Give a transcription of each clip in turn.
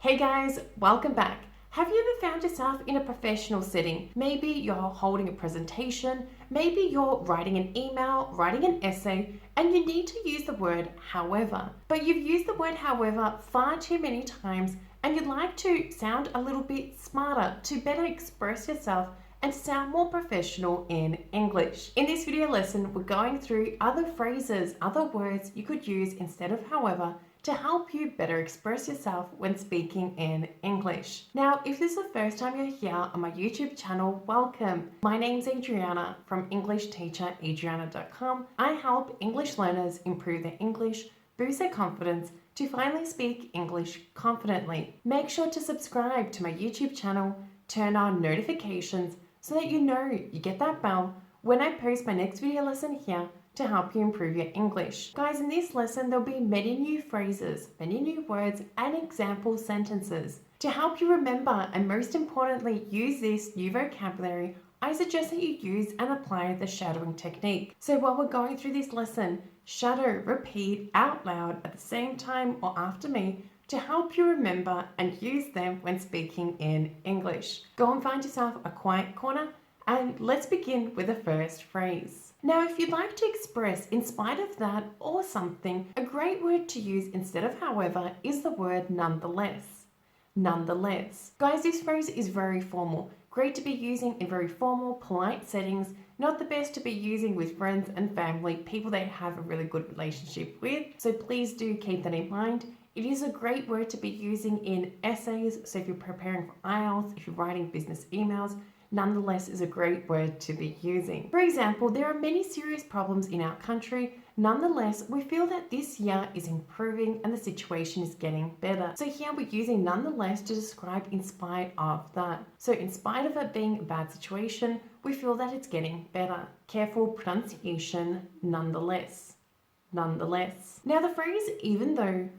Hey guys, welcome back. Have you ever found yourself in a professional setting? Maybe you're holding a presentation, maybe you're writing an email, writing an essay, and you need to use the word however. But you've used the word however far too many times and you'd like to sound a little bit smarter to better express yourself and sound more professional in English. In this video lesson, we're going through other phrases, other words you could use instead of however to help you better express yourself when speaking in English. Now, if this is the first time you're here on my YouTube channel, welcome. My name's Adriana from EnglishTeacherAdriana.com. I help English learners improve their English, boost their confidence to finally speak English confidently. Make sure to subscribe to my YouTube channel, turn on notifications so that you know you get that bell when I post my next video lesson here to help you improve your English. Guys, in this lesson, there'll be many new phrases, many new words, and example sentences. To help you remember and most importantly, use this new vocabulary, I suggest that you use and apply the shadowing technique. So while we're going through this lesson, shadow, repeat out loud at the same time or after me to help you remember and use them when speaking in English. Go and find yourself a quiet corner and let's begin with the first phrase. Now, if you'd like to express in spite of that or something, a great word to use instead of however is the word nonetheless. Nonetheless. Guys, this phrase is very formal. Great to be using in very formal, polite settings, not the best to be using with friends and family, people that have a really good relationship with. So please do keep that in mind. It is a great word to be using in essays. So if you're preparing for IELTS, if you're writing business emails, nonetheless is a great word to be using. For example, there are many serious problems in our country. Nonetheless, we feel that this year is improving and the situation is getting better. So here we're using nonetheless to describe in spite of that. So in spite of it being a bad situation, we feel that it's getting better. Careful pronunciation, nonetheless. Nonetheless. Now the phrase even though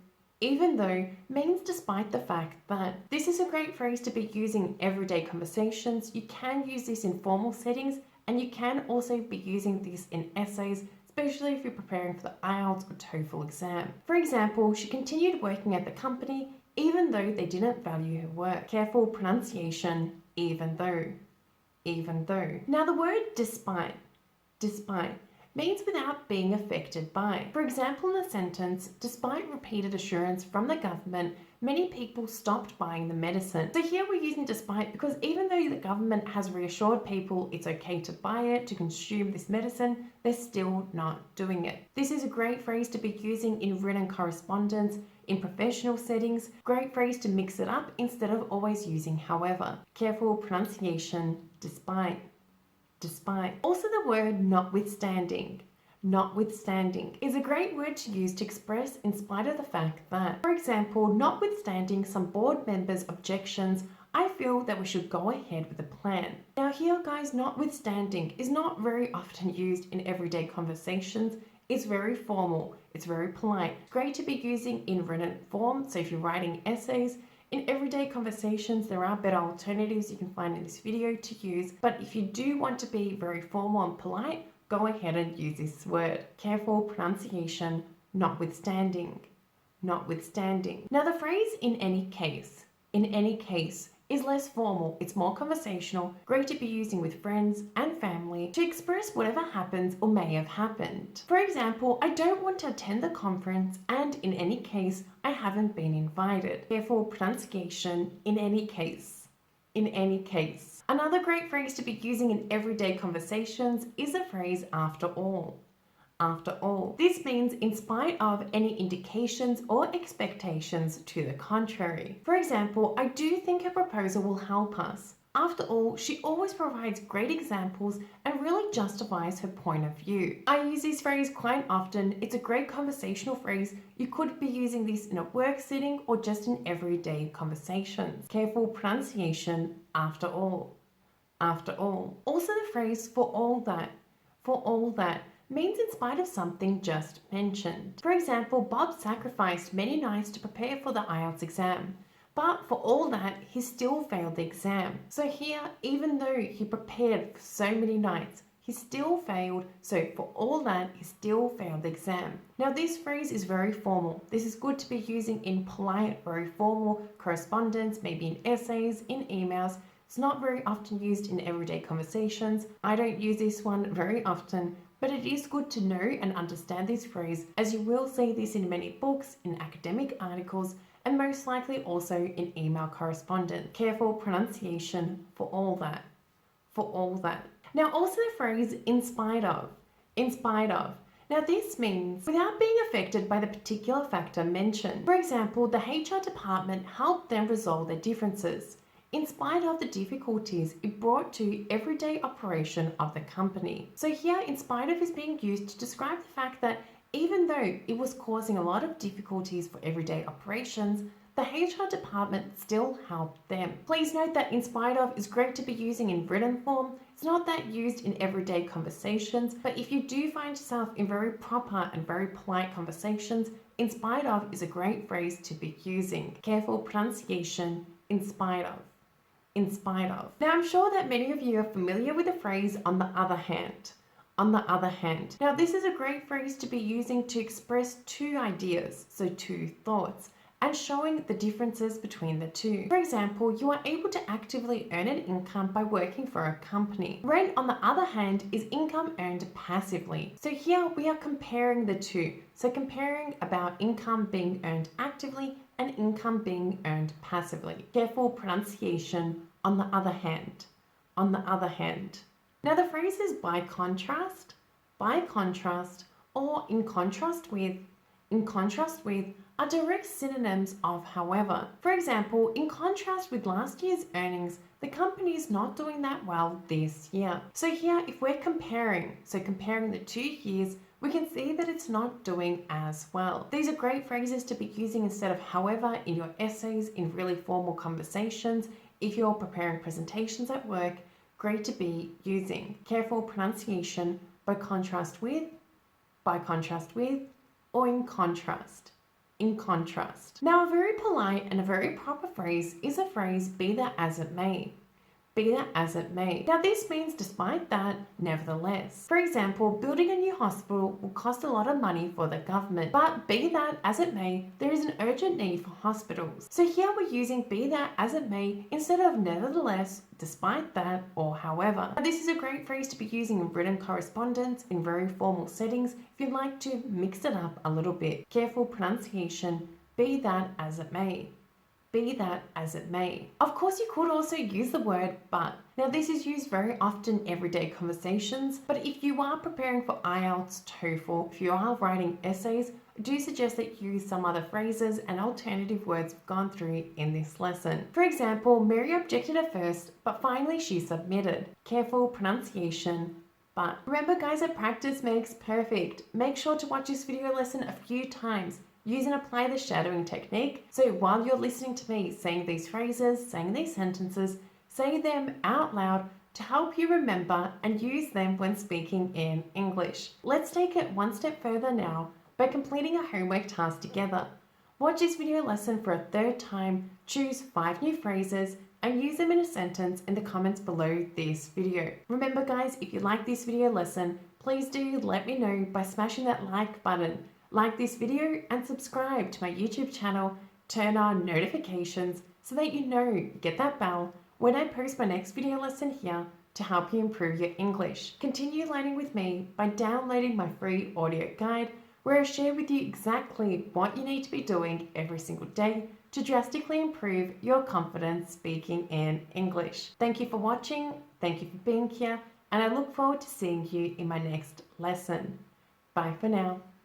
means despite the fact that. This is a great phrase to be using in everyday conversations. You can use this in formal settings and you can also be using this in essays, especially if you're preparing for the IELTS or TOEFL exam. For example, she continued working at the company even though they didn't value her work. Careful pronunciation, even though. Even though. Now the word despite means without being affected by. For example, in the sentence, despite repeated assurance from the government, many people stopped buying the medicine. So here we're using despite because even though the government has reassured people it's okay to buy it, to consume this medicine, they're still not doing it. This is a great phrase to be using in written correspondence, in professional settings. Great phrase to mix it up instead of always using however. Careful pronunciation, despite. Despite. Also the word notwithstanding. Notwithstanding is a great word to use to express in spite of the fact that. For example, notwithstanding some board members' objections, I feel that we should go ahead with the plan. Now here guys, notwithstanding is not very often used in everyday conversations. It's very formal, it's very polite. Great to be using in written form, so if you're writing essays, in everyday conversations, there are better alternatives you can find in this video to use, but if you do want to be very formal and polite, go ahead and use this word. Careful pronunciation, notwithstanding. Notwithstanding. Now the phrase in any case is less formal, it's more conversational, great to be using with friends and family to express whatever happens or may have happened. For example, I don't want to attend the conference and in any case, I haven't been invited. Careful pronunciation, in any case. In any case. Another great phrase to be using in everyday conversations is the phrase after all. After all. This means in spite of any indications or expectations to the contrary. For example, I do think her proposal will help us. After all, she always provides great examples and really justifies her point of view. I use this phrase quite often. It's a great conversational phrase. You could be using this in a work setting or just in everyday conversations. Careful pronunciation, after all. After all. Also the phrase for all that means in spite of something just mentioned. For example, Bob sacrificed many nights to prepare for the IELTS exam, but for all that, he still failed the exam. So here, even though he prepared for so many nights, He still failed, so for all that, he still failed the exam. Now this phrase is very formal. This is good to be using in polite, very formal correspondence, maybe in essays, in emails. It's not very often used in everyday conversations. I don't use this one very often, but it is good to know and understand this phrase, as you will see this in many books, in academic articles, and most likely also in email correspondence. Careful pronunciation for all that. For all that. Now also the phrase in spite of. In spite of. Now this means without being affected by the particular factor mentioned. For example, the HR department helped them resolve their differences. In spite of the difficulties it brought to everyday operation of the company. So here, in spite of is being used to describe the fact that even though it was causing a lot of difficulties for everyday operations, the HR department still helped them. Please note that in spite of is great to be using in written form. It's not that used in everyday conversations, but if you do find yourself in very proper and very polite conversations, in spite of is a great phrase to be using. Careful pronunciation, in spite of. In spite of. Now I'm sure that many of you are familiar with the phrase on the other hand. On the other hand. Now this is a great phrase to be using to express two ideas, so two thoughts, and showing the differences between the two. For example, you are able to actively earn an income by working for a company. Rent, on the other hand, is income earned passively. So here we are comparing the two. So comparing about income being earned actively and income being earned passively. Careful pronunciation, on the other hand. On the other hand. Now the phrase is by contrast, or in contrast with are direct synonyms of however. For example, in contrast with last year's earnings, the company is not doing that well this year. So here, if we're comparing the 2 years, we can see that it's not doing as well. These are great phrases to be using instead of however in your essays, in really formal conversations. If you're preparing presentations at work, great to be using. Careful pronunciation, by contrast with, or in contrast. In contrast. Now a very polite and a very proper phrase is a phrase be that as it may. Be that as it may. Now this means despite that, nevertheless. For example, building a new hospital will cost a lot of money for the government, but be that as it may, there is an urgent need for hospitals. So here we're using be that as it may instead of nevertheless, despite that, or however. Now this is a great phrase to be using in written correspondence in very formal settings if you'd like to mix it up a little bit. Careful pronunciation, be that as it may. Be that as it may. Of course, you could also use the word but. Now this is used very often in everyday conversations, but if you are preparing for IELTS, TOEFL, if you are writing essays, I do suggest that you use some other phrases and alternative words we've gone through in this lesson. For example, Mary objected at first, but finally she submitted. Careful pronunciation, but. Remember guys, that practice makes perfect. Make sure to watch this video lesson a few times. Use and apply the shadowing technique. So while you're listening to me saying these phrases, saying these sentences, say them out loud to help you remember and use them when speaking in English. Let's take it one step further now by completing a homework task together. Watch this video lesson for a third time, choose 5 new phrases, and use them in a sentence in the comments below this video. Remember guys, if you like this video lesson, please do let me know by smashing that like button. Like this video and subscribe to my YouTube channel, turn on notifications so that you know, get that bell when I post my next video lesson here to help you improve your English. Continue learning with me by downloading my free audio guide where I share with you exactly what you need to be doing every single day to drastically improve your confidence speaking in English. Thank you for watching, thank you for being here, and I look forward to seeing you in my next lesson. Bye for now.